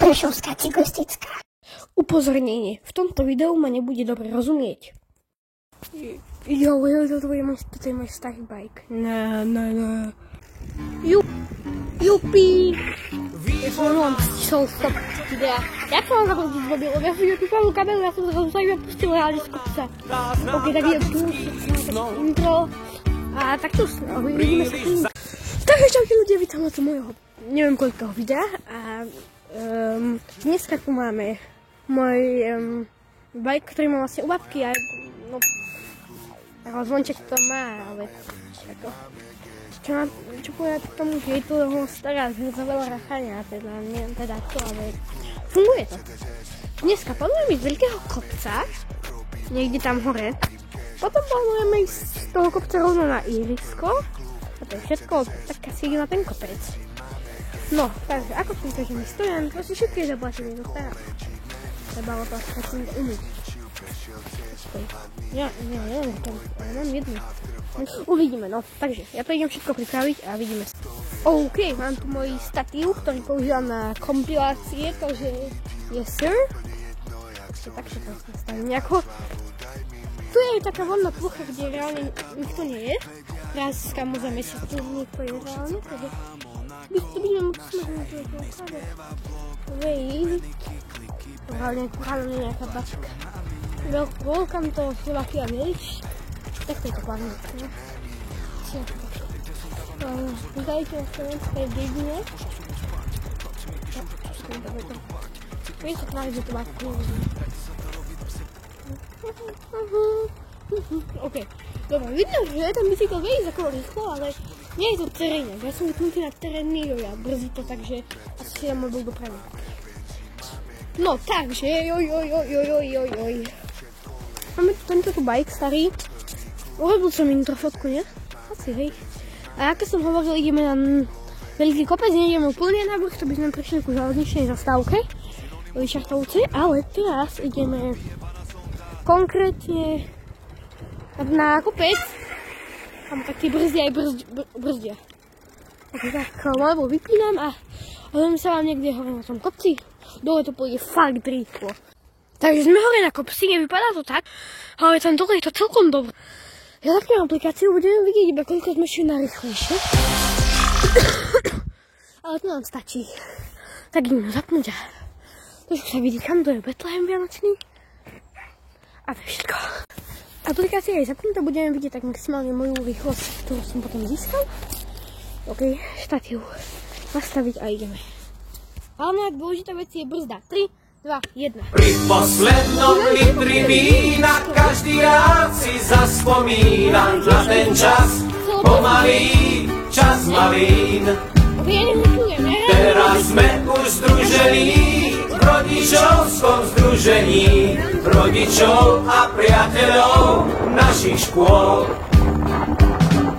Prešovská cyklistická. Upozornenie, v tomto videu ma nebude dobre rozumieť. Jo, toto je môj starý bike. No. Jupi! Ja som vám stišol stop videa. Jak som vám zabrodiť zrobil? Ja som vypípal kameru, ja som zrazu sa iba pustil reálne z kopca. Ok, tak idem tu, intro. A tak tu, uvidíme sa tým. Takže čaute ľudia, vítam na to môjho, neviem koľkého videa. A dneska tu máme môj bike, ktorý má vlastne ubavky a no, zvonček to má, ale čo povedať k tomu, že je to stará zhrza veľa rachania, teda to, ale funguje to. Dneska plánujeme ísť z veľkého kopca, niekde tam hore, potom plánujeme ísť z toho kopca rovno na ihrisko, a to je všetko, tak asi ide na ten kopec. No, takže ako si to, že my stojím, proste všetky je zaplatili, no teraz. Trebalo to asi umyť. Ja mám jednu. Uvidíme, no. Takže, ja to idem všetko pripraviť a vidíme sa. OK, mám tu môj statív, ktorý používam na kompilácie, takže yes sir. Takže to nastavím nejako. Tu je taká voľná plocha, kde reálne nikto nie je. Raz kamo za mesiac tu nikto je reálne, takže by to budeme môcť smerniť, že je to ukázať. Reálne nejaká bačka. Welcome to Slovakia Village. Tak to je to pláne. Vítajte na slovenskej dedine. Viete, to nájde to bačku. OK. Dobre, vidno, že ten bicykel vie ísť ako rýchlo, ale nie je to terénne. Ja som vypnutý na terénny a brzí to, takže asi si dám mobil dopravy. No, takže, joj. Máme tu tento bike starý. Urobil som introfotku, nie? Asi, hej. A ako som hovoril, ideme na veľký kopec, nejdeme úplne na vrch, to by sme prišli ku železničnej zastávke. Šachtovci, ale teraz ideme konkrétne na kopec. Tam taký brzdia aj brzdia. Takže tak, mobil vypínam a len sa vám niekde hore na tom kopci. Dole to pôjde fakt rýchlo. Takže sme hore na kopci, nevypadá to tak, ale tam dole je to celkom dobré. Ja zapnem aplikáciu, budeme vidieť iba koľko sme šli na rýchlejšie. Ale to nám stačí. Tak ideme zapnúť a trošku sa vidí, kam to je Betlehem vianočný. A to je všetko. Aplikácia je zapnutá, budeme vidieť tak maximálne moju rýchlosť, ktorú som potom získal. OK, štatív nastaviť a ideme. Hlavná dôležitá vec je brzda. 3, 2, 1. Pri poslednom litri vína každý rád si zaspomína na ten čas pomalý, čas malín. Teraz sme už združení v rodičovskom združení rodičov a priateľov našich škôl.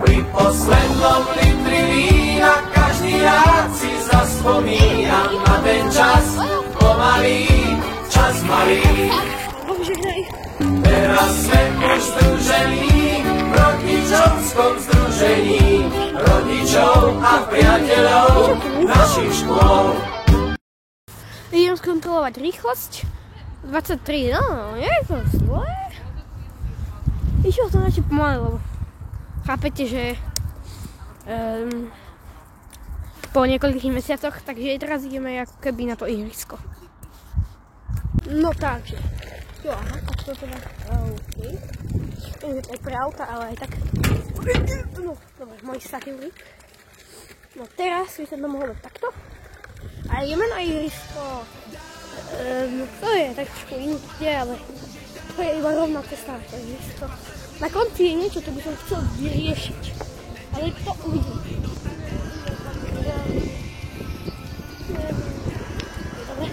Pri poslednom litri vína každý rád si zaspomína na ten čas pomalý, čas malý. Teraz sme už združení v rodičovskom združení rodičov a priateľov našich škôl. Idem skontrolovať rýchlosť. 23, no, nie je to zlé. Išiel som radšej pomaly, lebo chápete, že po niekoľkých mesiacoch, takže teraz ideme ako keby na to ihrisko. No takže, jo, aha, tak to teda, OK. To je aj pre auta, ale aj tak. No, dobre, môj statív. No teraz by som to mohol dať takto. A ideme na ihrisko. To je tak trošku inúčne, ale to je iba rovná cesta na to ihrisko. Na konci je niečo, čo by som chcel vyriešiť, ale to uvidím. Dobre.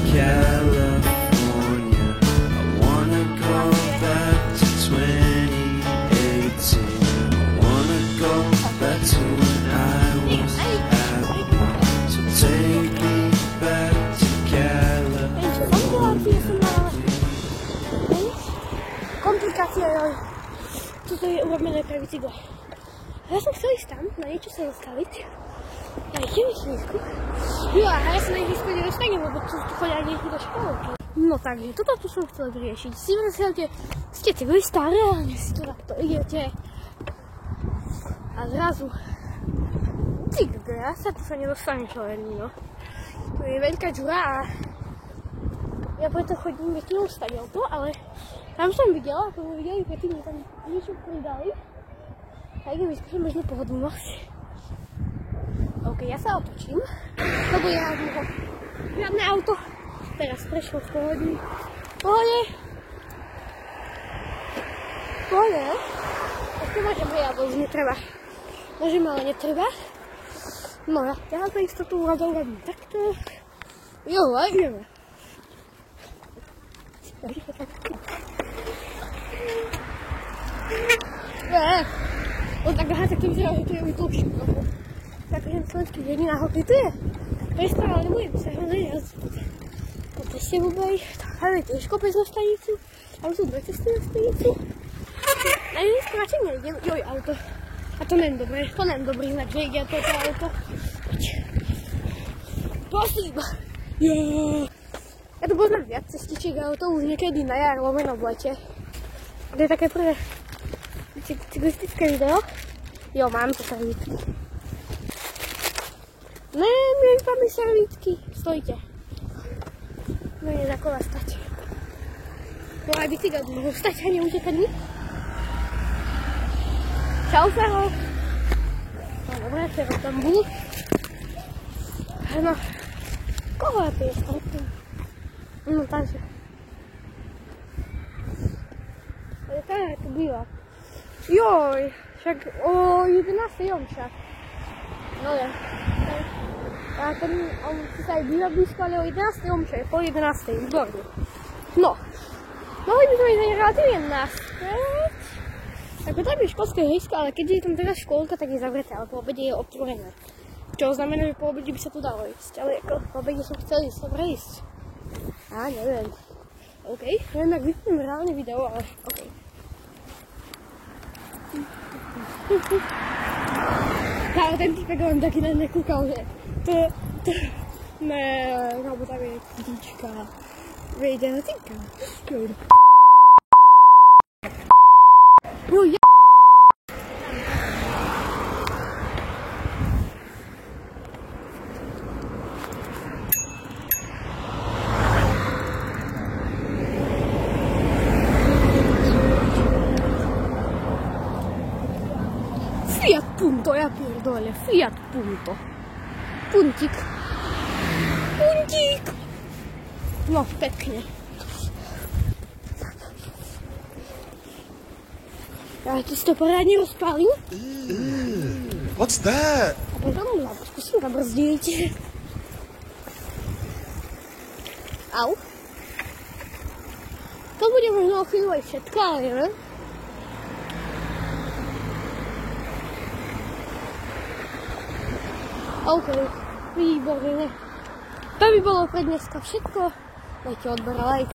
California. toto je urobené pre bicykle. Ja som chcel ísť tam, na niečo sa zastaviť. Na ihrisku. Jo, a ja sa na ihrisku nedostanem, lebo tu chodia deti do školky. No takže, toto tu som chcel vyriešiť. Si myslíte, ste cyklista, reálne si to takto idete. A zrazu ja sa tu sa nedostanem čelení, no. To je veľká džura a ja preto chodím väčšinou stadiaľto, ale tam som videla, ako sme videli predtým, že tam niečo pridali. A idem vyskúšať možno pohodlnosť. OK, ja sa otočím, lebo ja mám žiadne auto. Teraz prešlo v pohode. Pohode. Ešte môžem, alebo už netreba. Môžem, ale netreba. No ja za istotu urobím takto. Jo, a ideme. On tak tak to vyzerá, že to je útlčí trochu. Takže slovenský jediná hokej tu je. Prestava, ale nebudem sa hrozne jazdiť. Po ceste vôbec, tam je tiež kopec na stanicu. Tam sú dve cesty na stanicu. Na jednej skráček nejdem, joj, auto. A to nem dobrý znak, že ide toto auto. Prosím. Ja tu poznám viac cestičiek, ale to už niekedy na jar, lomeno v lete. To je také prvé cyklistické video. Jo, mám to servítky. Ne, máme servítky. Stojte. No je za kola stať. No aj bicykel mohol stať a neutekať mi. Čau, Fero. No dobré, Fero tam budú. No, koho je stretnú? No takže. Ale tak to býva. Joj, však o 11. však. No je. A ten, on si sa aj býva blízko, ale o 11. však, po 11. výborne. No, mohli by sme ísť relatívne naspäť. Ako tam je školské ihrisko, ale keď je tam teraz školka, tak je zavreté, ale po obede je otvorené. Čo znamená, že po obede by sa tu dalo ísť, ale ako po obede som chcel ísť, dobre ísť. Á, neviem. OK, neviem, jak vypnem reálne video, ale OK. Ale ten týpek len taký na nekúkal, že ne, lebo tam je kytička. Vejde na týka. No ja... Fiat Punto, ja pierdolę, Fiat Punto. Puntik. Puntik! No, pekne. Ja ty si to poradne rozpálil? What's that? A potom skúsim zabrzdiť. Au. To bude možno o chvíľu aj všetko, ale neviem. OK, výborné. To by bolo pre dneska všetko. Dajte odber a like.